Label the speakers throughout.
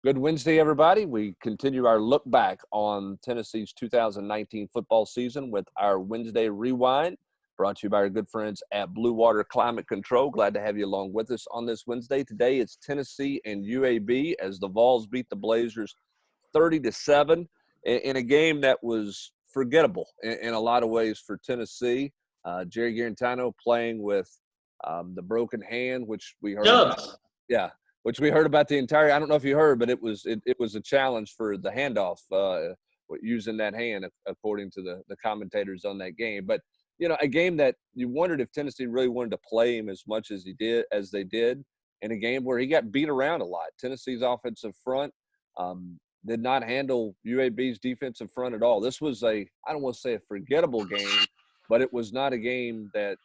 Speaker 1: Good Wednesday, everybody. We continue our look back on Tennessee's 2019 football season with our Wednesday Rewind, brought to you by our good friends at Blue Water Climate Control. Glad to have you along with us on this Wednesday. Today it's Tennessee and UAB as the Vols beat the Blazers 30-7 in a game that was forgettable in a lot of ways for Tennessee. Jerry Garantano playing with the broken hand, which we heard about. Yeah. Which we heard about the entire – I don't know if you heard, but it was a challenge for the handoff using that hand, according to the commentators on that game. But, you know, a game that you wondered if Tennessee really wanted to play him as much as they did, in a game where he got beat around a lot. Tennessee's offensive front did not handle UAB's defensive front at all. This was I don't want to say a forgettable game, but it was not a game that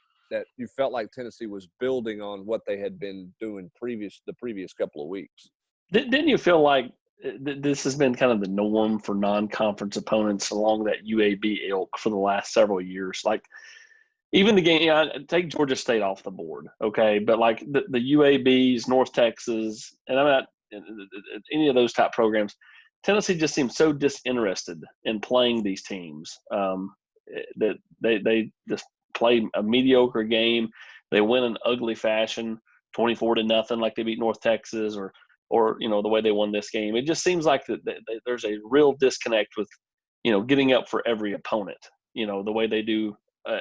Speaker 1: you felt like Tennessee was building on what they had been doing the previous couple of weeks.
Speaker 2: Didn't you feel like this has been kind of the norm for non-conference opponents along that UAB ilk for the last several years? Like, even the game, take Georgia State off the board, okay? But like the UABs, North Texas, and I'm not any of those type programs, Tennessee just seems so disinterested in playing these teams that they just play a mediocre game. They win in ugly fashion, 24-0, like they beat North Texas, or you know, the way they won this game. It just seems like that there's a real disconnect with, you know, getting up for every opponent, you know, the way they do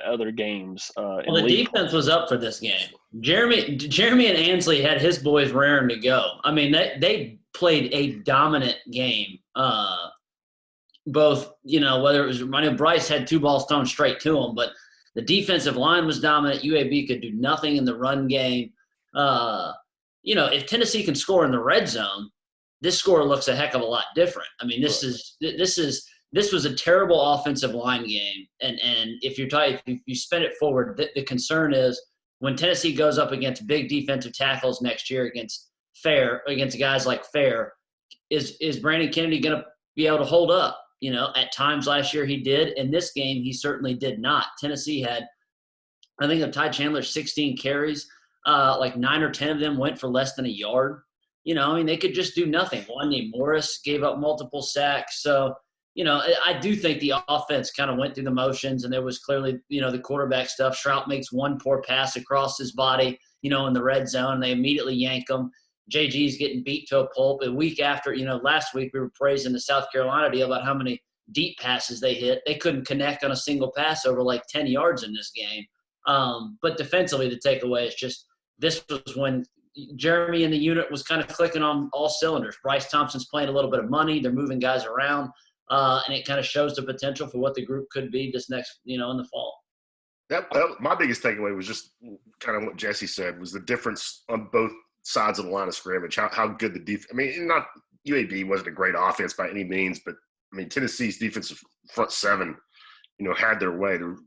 Speaker 2: other games.
Speaker 3: Well, the defense was up for this game. Jeremy and Ansley had his boys raring to go. I mean, they played a dominant game. Both, you know, whether it was, I know Bryce had two balls thrown straight to him, but the defensive line was dominant. UAB could do nothing in the run game. You know, if Tennessee can score in the red zone, this score looks a heck of a lot different. I mean, this was a terrible offensive line game. And if you spin it forward, the concern is when Tennessee goes up against big defensive tackles next year against guys like Fair, is Brandon Kennedy going to be able to hold up? You know, at times last year he did. In this game, he certainly did not. Tennessee had, I think, of Ty Chandler's 16 carries, like 9 or 10 of them went for less than a yard. You know, I mean, they could just do nothing. One named Morris gave up multiple sacks. So, you know, I do think the offense kind of went through the motions, and there was clearly, you know, the quarterback stuff. Trout makes one poor pass across his body, you know, in the red zone, and they immediately yank him. JG's getting beat to a pulp. A week after, you know, last week we were praising the South Carolina deal about how many deep passes they hit. They couldn't connect on a single pass over like 10 yards in this game. But defensively, the takeaway is just this was when Jeremy and the unit was kind of clicking on all cylinders. Bryce Thompson's playing a little bit of money. They're moving guys around, and it kind of shows the potential for what the group could be this next, you know, in the fall.
Speaker 4: That my biggest takeaway was just kind of what Jesse said, was the difference on both sides of the line of scrimmage, how good the defense – I mean, not – UAB wasn't a great offense by any means, but, I mean, Tennessee's defensive front seven, you know, had their way. The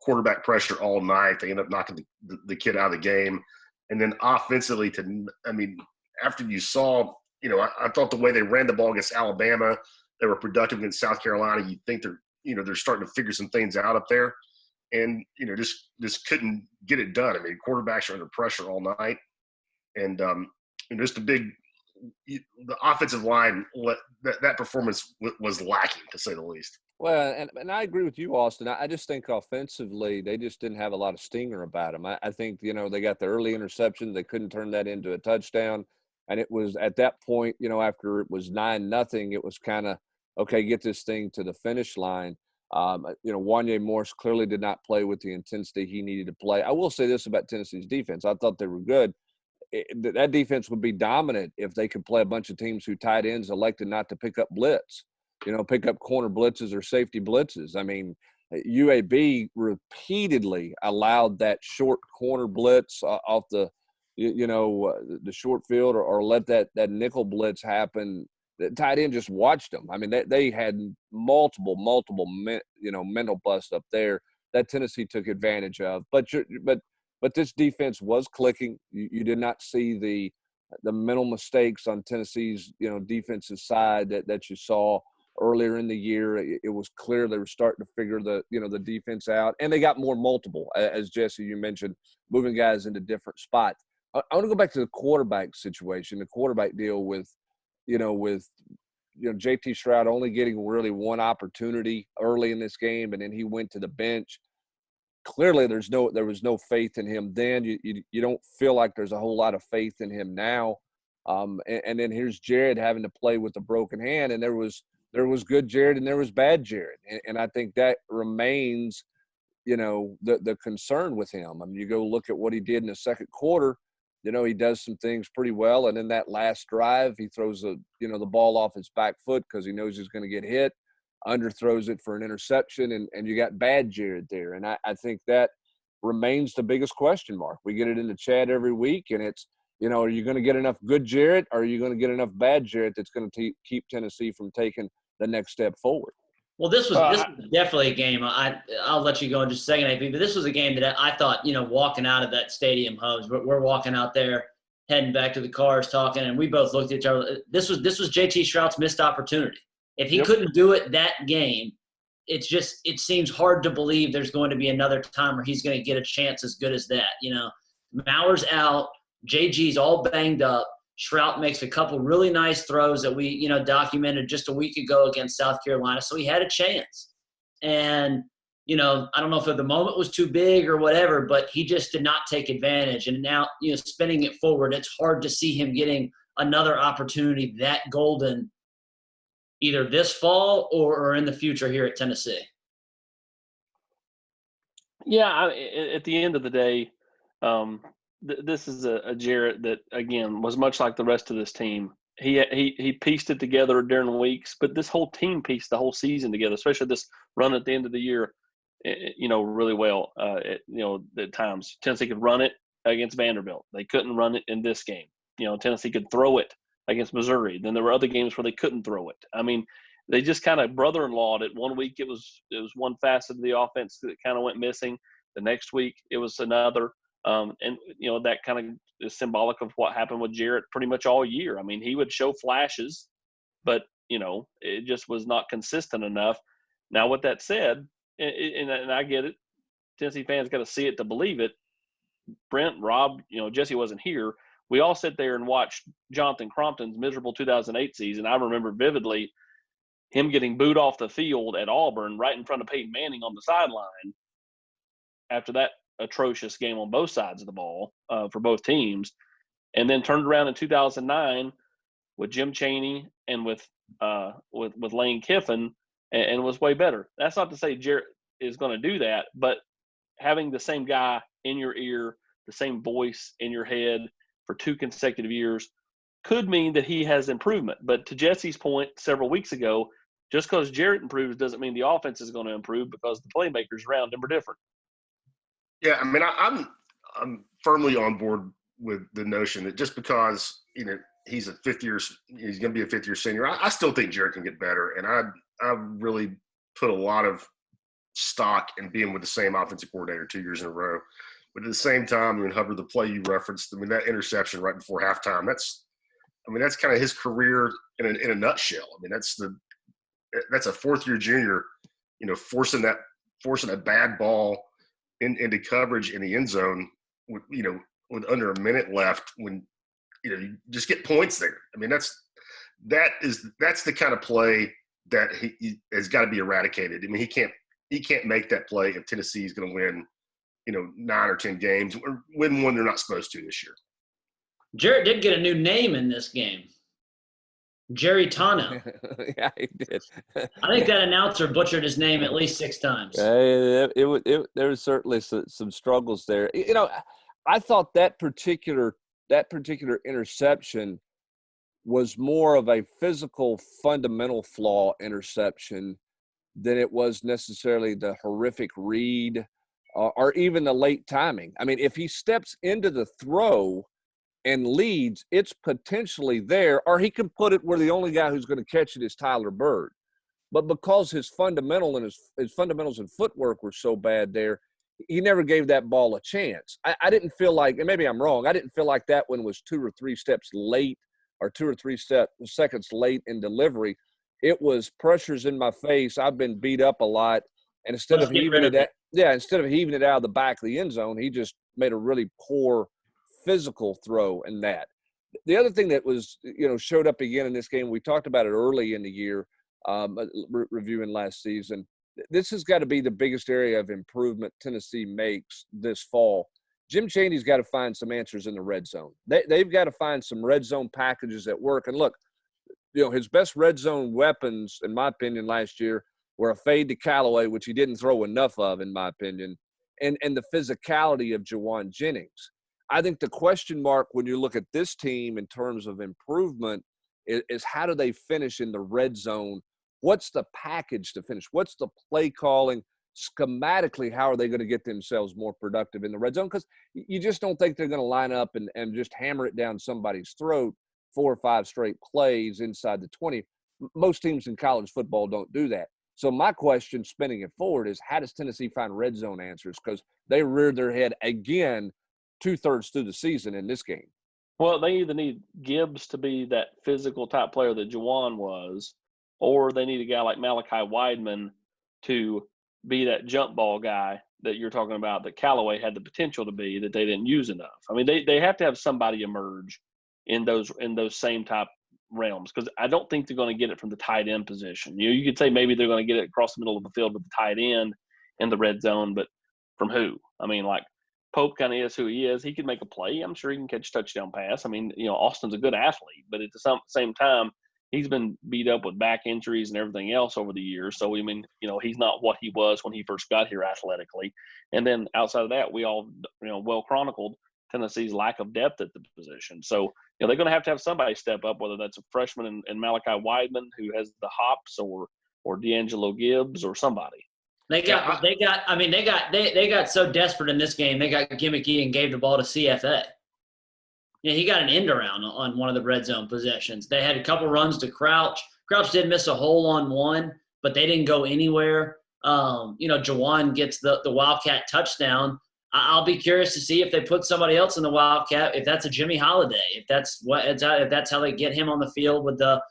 Speaker 4: quarterback pressure all night. They ended up knocking the kid out of the game. And then offensively after you saw – you know, I thought the way they ran the ball against Alabama, they were productive against South Carolina. You think they're starting to figure some things out up there. And, you know, just couldn't get it done. I mean, quarterbacks are under pressure all night. And just the offensive line, that performance was lacking, to say the least.
Speaker 1: Well, and I agree with you, Austin. I just think offensively they just didn't have a lot of stinger about them. I think, you know, they got the early interception. They couldn't turn that into a touchdown. And it was at that point, you know, after it was 9-0, it was kind of, okay, get this thing to the finish line. You know, Wanye Morris clearly did not play with the intensity he needed to play. I will say this about Tennessee's defense. I thought they were good. That defense would be dominant if they could play a bunch of teams who tight ends elected not to pick up blitz, you know, pick up corner blitzes or safety blitzes. I mean, UAB repeatedly allowed that short corner blitz off the, you know, the short field or let that nickel blitz happen. The tight end just watched them. I mean, they had multiple, you know, mental busts up there that Tennessee took advantage of. But this defense was clicking. You did not see the mental mistakes on Tennessee's, you know, defensive side that you saw earlier in the year. It was clear they were starting to figure the defense out, and they got more multiple, as Jesse, you mentioned, moving guys into different spots. I want to go back to the quarterback situation, the quarterback deal with with JT Stroud only getting really one opportunity early in this game, and then he went to the bench. Clearly, there was no faith in him then. You don't feel like there's a whole lot of faith in him now. And then here's Jared having to play with a broken hand, and there was good Jared and there was bad Jared, and I think that remains, the concern with him. I mean, you go look at what he did in the second quarter. He does some things pretty well, and in that last drive, he throws the ball off his back foot because he knows he's going to get hit. Underthrows it for an interception, and you got bad Jared there. And I think that remains the biggest question mark. We get it in the chat every week, and it's, are you going to get enough good Jared, or are you going to get enough bad Jared that's going to keep Tennessee from taking the next step forward?
Speaker 3: Well, this was definitely a game. I'll let you go in just a second, AP, but this was a game that I thought, walking out of that stadium, Hubs, we're walking out there, heading back to the cars, talking, and we both looked at each other. This was JT Stroud's missed opportunity. If he couldn't do it that game, it seems hard to believe there's going to be another time where he's going to get a chance as good as that. Maurer's out, JG's all banged up. Shrout makes a couple really nice throws that we, documented just a week ago against South Carolina. So he had a chance. And, I don't know if the moment was too big or whatever, but he just did not take advantage. And now, spinning it forward, it's hard to see him getting another opportunity that golden either this fall or in the future here at Tennessee.
Speaker 2: Yeah, at the end of the day, this is a Jarrett that, again, was much like the rest of this team. He pieced it together during weeks, but this whole team pieced the whole season together, especially this run at the end of the year, really well. At times Tennessee could run it against Vanderbilt. They couldn't run it in this game. Tennessee could throw it against Missouri. Then there were other games where they couldn't throw it. I mean, they just kind of brother-in-lawed it. One week it was one facet of the offense that kind of went missing. The next week it was another. That kind of is symbolic of what happened with Jarrett pretty much all year. I mean, he would show flashes, but, it just was not consistent enough. Now, with that said, and I get it, Tennessee fans got to see it to believe it. Brent, Rob, Jesse wasn't here. We all sat there and watched Jonathan Crompton's miserable 2008 season. I remember vividly him getting booed off the field at Auburn right in front of Peyton Manning on the sideline after that atrocious game on both sides of the ball for both teams, and then turned around in 2009 with Jim Chaney and with Lane Kiffin and was way better. That's not to say Jarrett is going to do that, but having the same guy in your ear, the same voice in your head for 2 consecutive years could mean that he has improvement. But to Jesse's point several weeks ago, just because Jarrett improves doesn't mean the offense is going to improve, because the playmakers around him are different.
Speaker 4: Yeah, I mean, I'm firmly on board with the notion that just because he's a he's going to be a fifth-year senior, I still think Jarrett can get better, and I really put a lot of stock in being with the same offensive coordinator 2 years in a row. But at the same time, Hubbard, the play you referenced, that interception right before halftime, that's kind of his career in a nutshell. I mean, that's a fourth-year junior, forcing a bad ball into coverage in the end zone with under a minute left, when you just get points there. I mean, that's the kind of play that he has got to be eradicated. I mean, he can't make that play if Tennessee is going to win 9 or 10 games, or win one they're not supposed to this year.
Speaker 3: Jarrett did get a new name in this game. Jerry Tano.
Speaker 1: Yeah, he did.
Speaker 3: I think that announcer butchered his name at least 6 times.
Speaker 1: There was certainly some struggles there. I thought that particular interception was more of a physical fundamental flaw interception than it was necessarily the horrific read or even the late timing. I mean, if he steps into the throw and leads, it's potentially there, or he can put it where the only guy who's going to catch it is Tyler Bird. But because his fundamentals and footwork were so bad there, he never gave that ball a chance. I didn't feel like, and maybe I'm wrong, I didn't feel like that one was 2 or 3 steps late or 2 or 3 seconds late in delivery. It was pressures in my face. I've been beat up a lot. And instead of heaving it out of the back of the end zone, he just made a really poor physical throw in that. The other thing that was, showed up again in this game, we talked about it early in the year, reviewing last season. This has got to be the biggest area of improvement Tennessee makes this fall. Jim Chaney's got to find some answers in the red zone. They've got to find some red zone packages that work. And look, his best red zone weapons, in my opinion, last year were a fade to Callaway, which he didn't throw enough of, in my opinion, and the physicality of Jawan Jennings. I think the question mark when you look at this team in terms of improvement is how do they finish in the red zone? What's the package to finish? What's the play calling? Schematically, how are they going to get themselves more productive in the red zone? Because you just don't think they're going to line up and just hammer it down somebody's throat 4 or 5 straight plays inside the 20. Most teams in college football don't do that. So my question, spinning it forward, is how does Tennessee find red zone answers? Because they reared their head again 2/3 through the season in this game.
Speaker 2: Well, they either need Gibbs to be that physical type player that Jawan was, or they need a guy like Malachi Wideman to be that jump ball guy that you're talking about that Callaway had the potential to be that they didn't use enough. I mean, they have to have somebody emerge in those same type realms, because I don't think they're going to get it from the tight end position. You could say maybe they're going to get it across the middle of the field with the tight end in the red zone, but from who? I mean, like, Pope kind of is who he is. He can make a play. I'm sure he can catch a touchdown pass. I mean, Austin's a good athlete, but at the same time, he's been beat up with back injuries and everything else over the years. So, I mean, he's not what he was when he first got here athletically. And then outside of that, we all, well chronicled Tennessee's lack of depth at the position. So, they're going to have somebody step up, whether that's a freshman and Malachi Wideman who has the hops, or D'Angelo Gibbs, or somebody.
Speaker 3: They got so desperate in this game, they got gimmicky and gave the ball to CFA. Yeah, he got an end around on one of the red zone possessions. They had a couple runs to Crouch. Crouch did miss a hole-on-one, but they didn't go anywhere. Jawan gets the Wildcat touchdown. I'll be curious to see if they put somebody else in the Wildcat, if that's a Jimmy Holiday, if that's how they get him on the field with the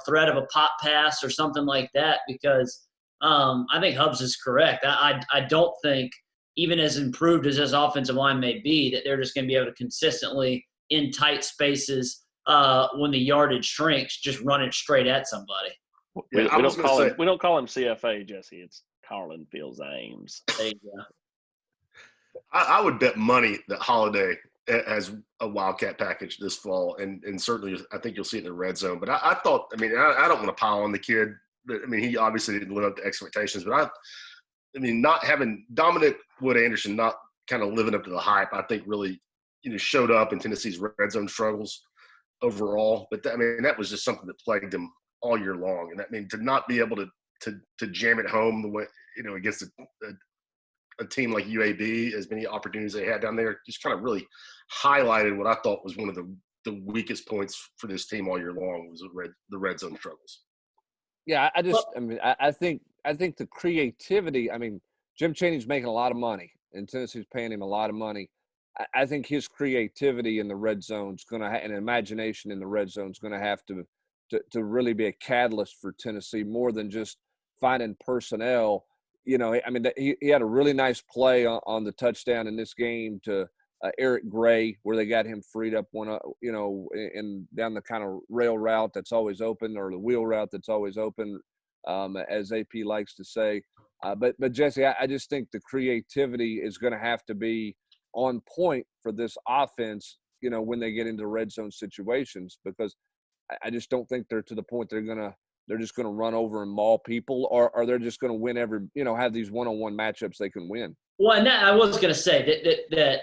Speaker 3: threat of a pop pass or something like that, because I think Hubbs is correct. I don't think, even as improved as his offensive line may be, that they're just going to be able to consistently, in tight spaces, when the yardage shrinks, just run it straight at somebody.
Speaker 2: We don't call him CFA, Jesse. It's Carlin Fields Ames.
Speaker 3: There you go.
Speaker 4: I would bet money that Holiday has a Wildcat package this fall, and certainly I think you'll see it in the red zone. But I thought, I don't want to pile on the kid. He obviously didn't live up to expectations, but not having Dominic Wood-Anderson not kind of living up to the hype, I think really, showed up in Tennessee's red zone struggles overall. But that was just something that plagued them all year long. And to not be able to jam it home the way, against a team like UAB, as many opportunities they had down there, just kind of really highlighted what I thought was one of the weakest points for this team all year long, was the red zone struggles.
Speaker 1: Yeah, I think the creativity. Jim Chaney's making a lot of money, and Tennessee's paying him a lot of money. I think his creativity in the red zone is going to and imagination in the red zone is going to have to really be a catalyst for Tennessee, more than just finding personnel. He had a really nice play on the touchdown in this game to Eric Gray, where they got him freed up and down the kind of rail route that's always open, or the wheel route that's always open, as AP likes to say. But Jesse, I just think the creativity is going to have to be on point for this offense, when they get into red zone situations, because I just don't think they're to the point they're just going to run over and maul people, or they're just going to win have these one-on-one matchups they can win.
Speaker 3: Well, and that I was going to say that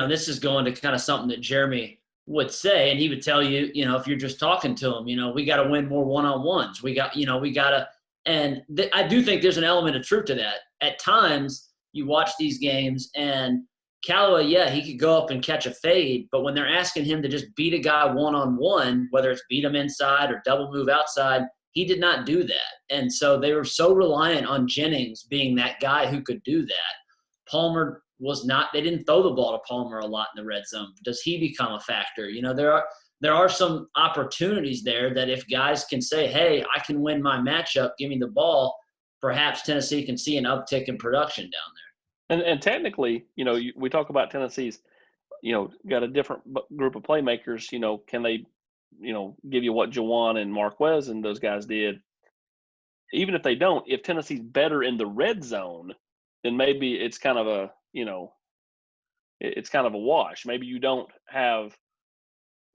Speaker 3: this is going to kind of something that Jeremy would say, and he would tell you, if you're just talking to him, we got to win more one-on-ones. We got to, and I do think there's an element of truth to that. At times, you watch these games, and Callaway, he could go up and catch a fade, but when they're asking him to just beat a guy one-on-one, whether it's beat him inside or double move outside, he did not do that. And so they were so reliant on Jennings being that guy who could do that. Palmer was not – they didn't throw the ball to Palmer a lot in the red zone. Does he become a factor? There are some opportunities there that if guys can say, hey, I can win my matchup, give me the ball, perhaps Tennessee can see an uptick in production down there.
Speaker 2: And technically, we talk about Tennessee's got a different group of playmakers. Can they, give you what Jawan and Marquez and those guys did? Even if they don't, if Tennessee's better in the red zone, then maybe it's kind of it's kind of a wash. Maybe you don't have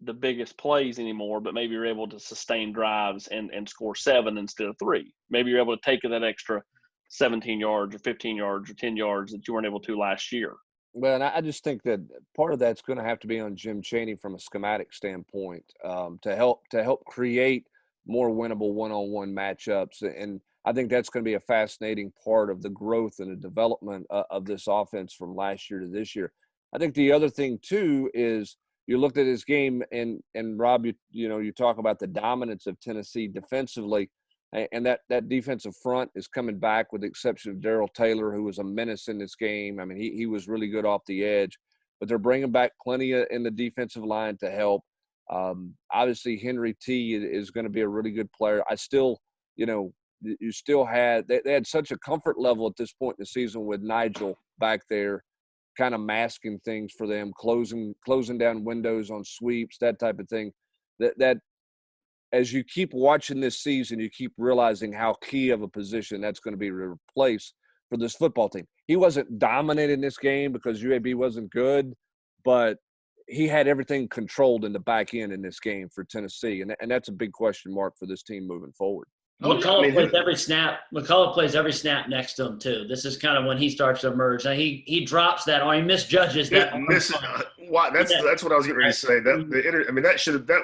Speaker 2: the biggest plays anymore, but maybe you're able to sustain drives and score 7 instead of 3. Maybe you're able to take that extra 17 yards or 15 yards or 10 yards that you weren't able to last year.
Speaker 1: Well, and I just think that part of that's going to have to be on Jim Chaney from a schematic standpoint, to help create more winnable one-on-one matchups, and I think that's going to be a fascinating part of the growth and the development of this offense from last year to this year. I think the other thing too is you looked at his game, and Rob, you talk about the dominance of Tennessee defensively. And that defensive front is coming back, with the exception of Darrell Taylor, who was a menace in this game. I mean, he was really good off the edge. But they're bringing back plenty in the defensive line to help. Obviously, Henry T is going to be a really good player. I still, you still had – they had such a comfort level at this point in the season with Nigel back there, kind of masking things for them, closing down windows on sweeps, that type of thing. That as you keep watching this season, you keep realizing how key of a position that's going to be replaced for this football team. He wasn't dominating this game because UAB wasn't good, but he had everything controlled in the back end in this game for Tennessee, and that's a big question mark for this team moving forward.
Speaker 3: McCullough plays every snap. McCullough plays every snap next to him too. This is kind of when he starts to emerge. Now he drops that, or he misjudges that.
Speaker 4: That's what I was getting ready to say. That should have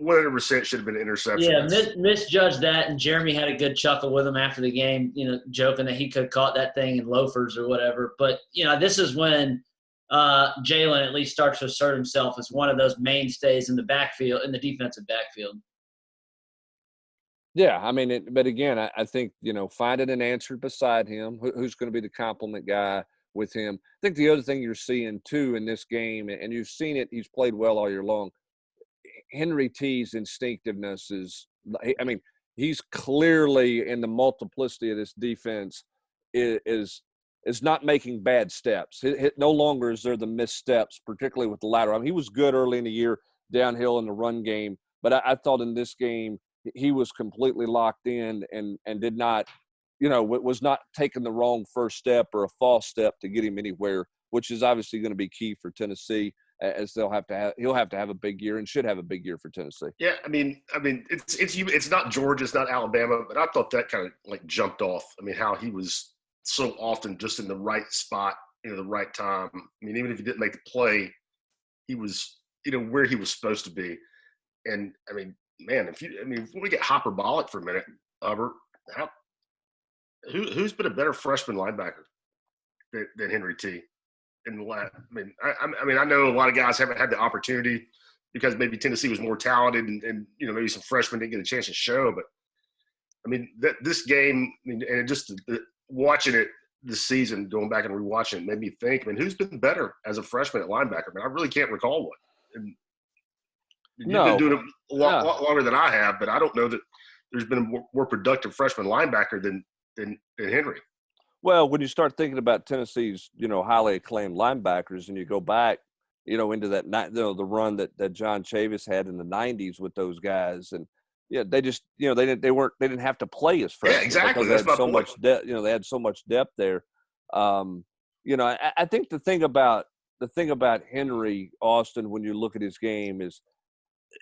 Speaker 4: 100% should have been an interception.
Speaker 3: Yeah, misjudged that, and Jeremy had a good chuckle with him after the game, joking that he could have caught that thing in loafers or whatever. But this is when Jalen at least starts to assert himself as one of those mainstays in the backfield, in the defensive backfield.
Speaker 1: Yeah, I mean, but again, I think, finding an answer beside him, who's going to be the complement guy with him. I think the other thing you're seeing, too, in this game, and you've seen it, he's played well all year long, Henry T's instinctiveness is – he's clearly, in the multiplicity of this defense, is not making bad steps. No longer is there the missteps, particularly with the lateral. He was good early in the year downhill in the run game, but I thought in this game – he was completely locked in and did not, was not taking the wrong first step or a false step to get him anywhere, which is obviously going to be key for Tennessee, as he'll have to have a big year and should have a big year for Tennessee.
Speaker 4: Yeah, it's not Georgia, it's not Alabama, but I thought that kind of jumped off. How he was so often just in the right spot, the right time. Even if he didn't make the play, he was, where he was supposed to be. And man, if we get hyperbolic for a minute, Hubbard, who's been a better freshman linebacker than Henry T? In the last, I know a lot of guys haven't had the opportunity because maybe Tennessee was more talented and maybe some freshmen didn't get a chance to show. But this game, and just watching it this season, going back and rewatching it, made me think. Who's been better as a freshman at linebacker? I really can't recall one. And you've been doing it a lot longer than I have, but I don't know that there's been a more productive freshman linebacker than Henry.
Speaker 1: Well, when you start thinking about Tennessee's, highly acclaimed linebackers, and you go back, into that the run that John Chavis had in the '90s with those guys, and they just, they didn't have to play as freshmen.
Speaker 4: Yeah, exactly.
Speaker 1: Because they had so much depth. They had so much depth there. I think the thing about Henry Austin, when you look at his game, is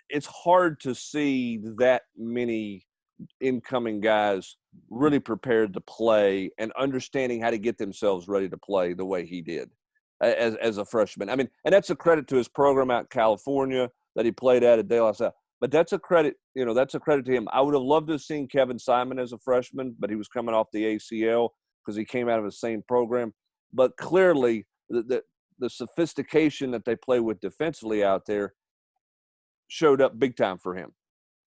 Speaker 1: it's hard to see that many incoming guys really prepared to play and understanding how to get themselves ready to play the way he did as a freshman. And that's a credit to his program out in California that he played at De La Salle. But that's a credit, to him. I would have loved to have seen Kevin Simon as a freshman, but he was coming off the ACL because he came out of the same program. But clearly the sophistication that they play with defensively out there showed up big time for him.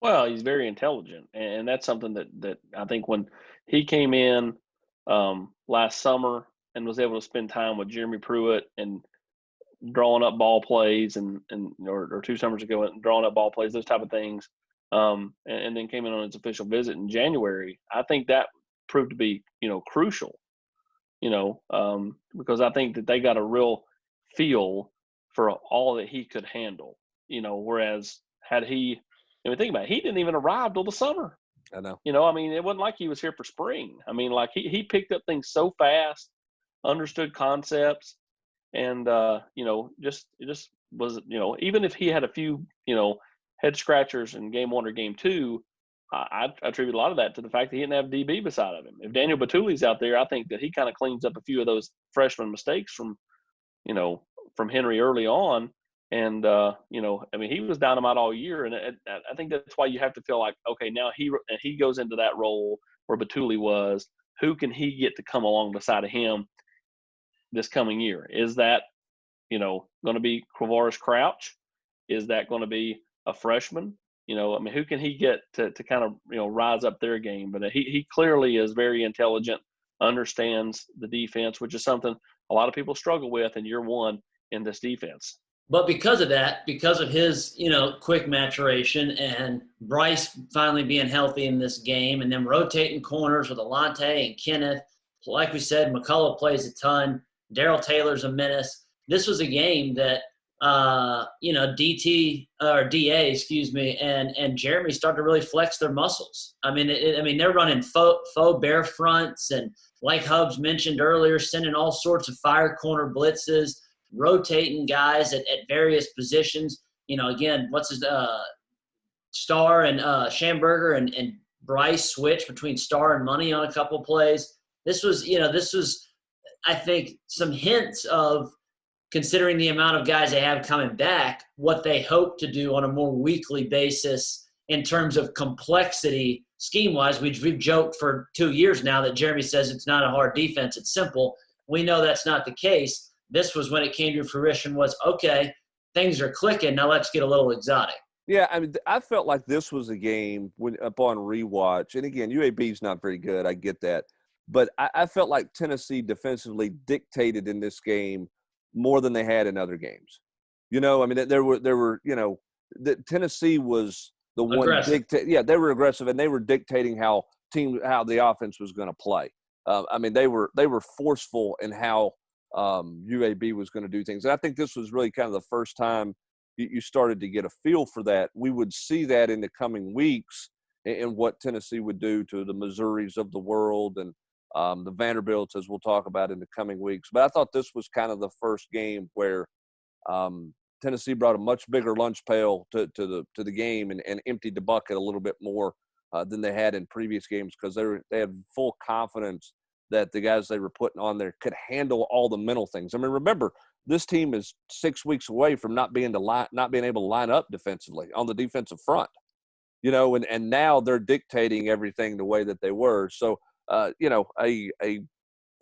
Speaker 2: Well, he's very intelligent, and that's something that I think when he came in last summer and was able to spend time with Jeremy Pruitt and drawing up ball plays or 2 summers ago and drawing up ball plays, those type of things, and then came in on his official visit in January, I think that proved to be, crucial, because I think that they got a real feel for all that he could handle. Whereas had he, think about it, he didn't even arrive till the summer.
Speaker 1: I know.
Speaker 2: It wasn't like he was here for spring. Like he picked up things so fast, understood concepts, and it just was, even if he had a few, head scratchers in game 1 or game 2, I attribute a lot of that to the fact that he didn't have DB beside of him. If Daniel Batuli's out there, I think that he kind of cleans up a few of those freshman mistakes from Henry early on. And, he was dynamite all year. And I think that's why you have to feel like, okay, now he goes into that role where Batuli was. Who can he get to come along beside of him this coming year? Is that, going to be Quavaris Crouch? Is that going to be a freshman? Who can he get to kind of, rise up their game? But he clearly is very intelligent, understands the defense, which is something a lot of people struggle with in year 1 in this defense.
Speaker 3: But because of that, because of his, quick maturation and Bryce finally being healthy in this game and then rotating corners with Alante and Kenneth, like we said, McCullough plays a ton. Darrell Taylor's a menace. This was a game that, DA, and Jeremy started to really flex their muscles. They're running faux bear fronts and, like Hubbs mentioned earlier, sending all sorts of fire corner blitzes, rotating guys at various positions. Again, what's his Starr and Schamberger and Bryce switch between Starr and Money on a couple plays. This was, I think, some hints of, considering the amount of guys they have coming back, what they hope to do on a more weekly basis in terms of complexity scheme-wise. We've joked for 2 years now that Jeremy says it's not a hard defense, it's simple. We know that's not the case. This was when it came to fruition was, okay, things are clicking, now let's get a little exotic.
Speaker 1: Yeah, I felt like this was a game when upon rewatch, and again, UAB's not very good, I get that, but I felt like Tennessee defensively dictated in this game more than they had in other games. There were Tennessee was the one dictate. Yeah, they were aggressive and they were dictating how the offense was going to play. They were forceful in how UAB was going to do things. And I think this was really kind of the first time you started to get a feel for that. We would see that in the coming weeks and what Tennessee would do to the Missouris of the world and the Vanderbilts, as we'll talk about in the coming weeks. But I thought this was kind of the first game where Tennessee brought a much bigger lunch pail to the game and emptied the bucket a little bit more than they had in previous games because they had full confidence that the guys they were putting on there could handle all the mental things. Remember, this team is 6 weeks away from not being able to line up defensively on the defensive front, and now they're dictating everything the way that they were. So, an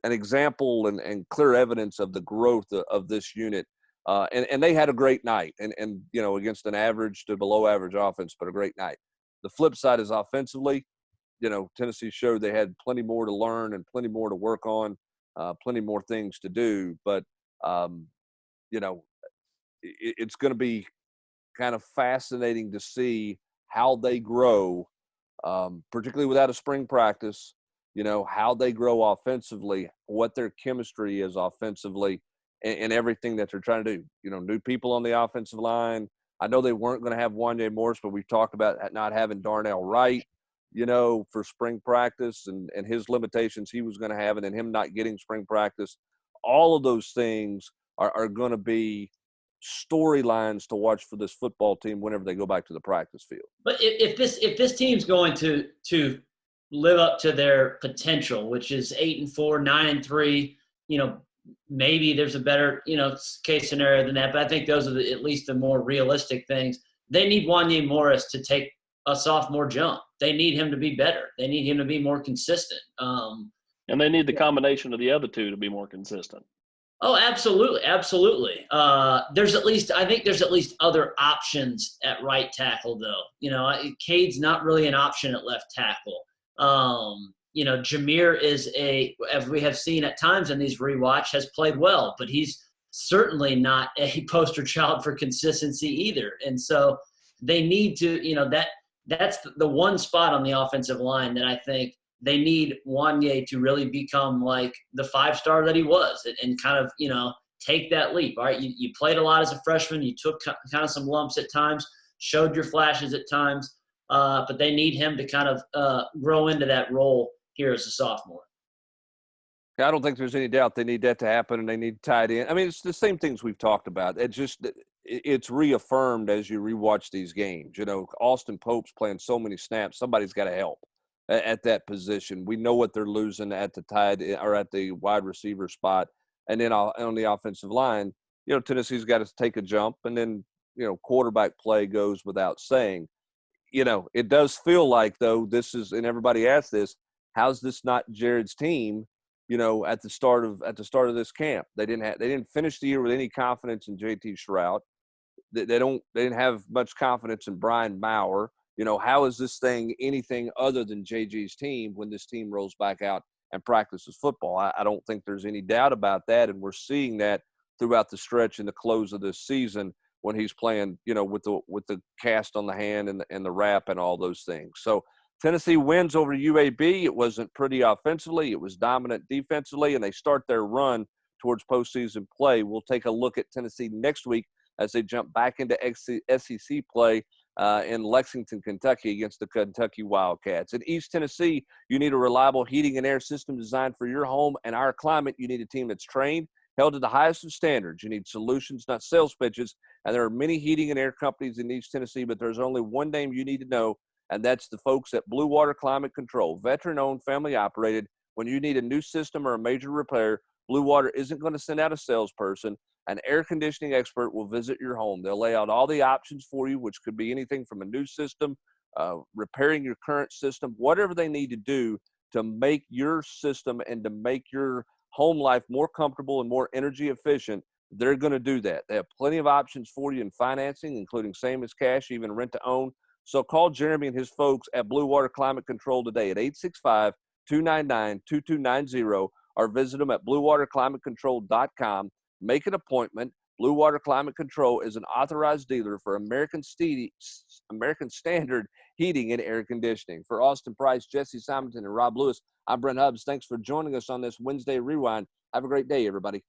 Speaker 1: example and clear evidence of the growth of this unit. And they had a great night and against an average to below average offense, but a great night. The flip side is offensively, Tennessee showed they had plenty more to learn and plenty more to work on, plenty more things to do. But, it's going to be kind of fascinating to see how they grow, particularly without a spring practice, how they grow offensively, what their chemistry is offensively, and everything that they're trying to do. New people on the offensive line. I know they weren't going to have Wanye Morris, but we've talked about not having Darnell Wright, for spring practice and his limitations he was going to have, and then him not getting spring practice. All of those things are going to be storylines to watch for this football team whenever they go back to the practice field.
Speaker 3: But if this team's going to live up to their potential, which is 8-4, 9-3, maybe there's a better, case scenario than that, but I think those are at least the more realistic things. They need Wanye Morris to take a sophomore jump. They need him to be better. They need him to be more consistent.
Speaker 2: And they need the combination of the other two to be more consistent.
Speaker 3: Oh, absolutely. Absolutely. I think there's at least other options at right tackle, though. Cade's not really an option at left tackle. Jameer is as we have seen at times in these rewatch, has played well, but he's certainly not a poster child for consistency either. And so they need to, that's the one spot on the offensive line that I think they need Wanye to really become like the 5-star that he was and kind of, take that leap. All right, you played a lot as a freshman. You took kind of some lumps at times, showed your flashes at times, but they need him to kind of grow into that role here as a sophomore.
Speaker 1: I don't think there's any doubt they need that to happen, and they need tight end. I mean, it's the same things we've talked about. It's reaffirmed as you rewatch these games. You know, Austin Pope's playing so many snaps. Somebody's got to help at that position. We know what they're losing at the tight or at the wide receiver spot, and then on the offensive line, you know, Tennessee's got to take a jump, and then you know, quarterback play goes without saying. You know, it does feel like though this is, and everybody asks this, how's this not Jared's team? You know, at the start of this camp, they didn't finish the year with any confidence in JT Shrout. They didn't have much confidence in Brian Maurer. You know, how is this thing anything other than JG's team when this team rolls back out and practices football? I don't think there's any doubt about that, and we're seeing that throughout the stretch and the close of this season when he's playing, you know, with the cast on the hand and the wrap and all those things. So Tennessee wins over UAB. It wasn't pretty offensively. It was dominant defensively, and they start their run towards postseason play. We'll take a look at Tennessee next week as they jump back into SEC play in Lexington, Kentucky against the Kentucky Wildcats. In East Tennessee, you need a reliable heating and air system designed for your home and our climate. You need a team that's trained, held to the highest of standards. You need solutions, not sales pitches. And there are many heating and air companies in East Tennessee, but there's only one name you need to know, and that's the folks at Blue Water Climate Control. Veteran-owned, family-operated. When you need a new system or a major repair, Blue Water isn't going to send out a salesperson. An air conditioning expert will visit your home. They'll lay out all the options for you, which could be anything from a new system, repairing your current system, whatever they need to do to make your system and to make your home life more comfortable and more energy efficient. They're going to do that. They have plenty of options for you in financing, including same as cash, even rent to own. So call Jeremy and his folks at Blue Water Climate Control today at 865-299-2290 or visit them at bluewaterclimatecontrol.com. Make an appointment. Blue Water Climate Control is an authorized dealer for American Standard Heating and Air Conditioning. For Austin Price, Jesse Simonton, and Rob Lewis, I'm Brent Hubbs. Thanks for joining us on this Wednesday Rewind. Have a great day, everybody.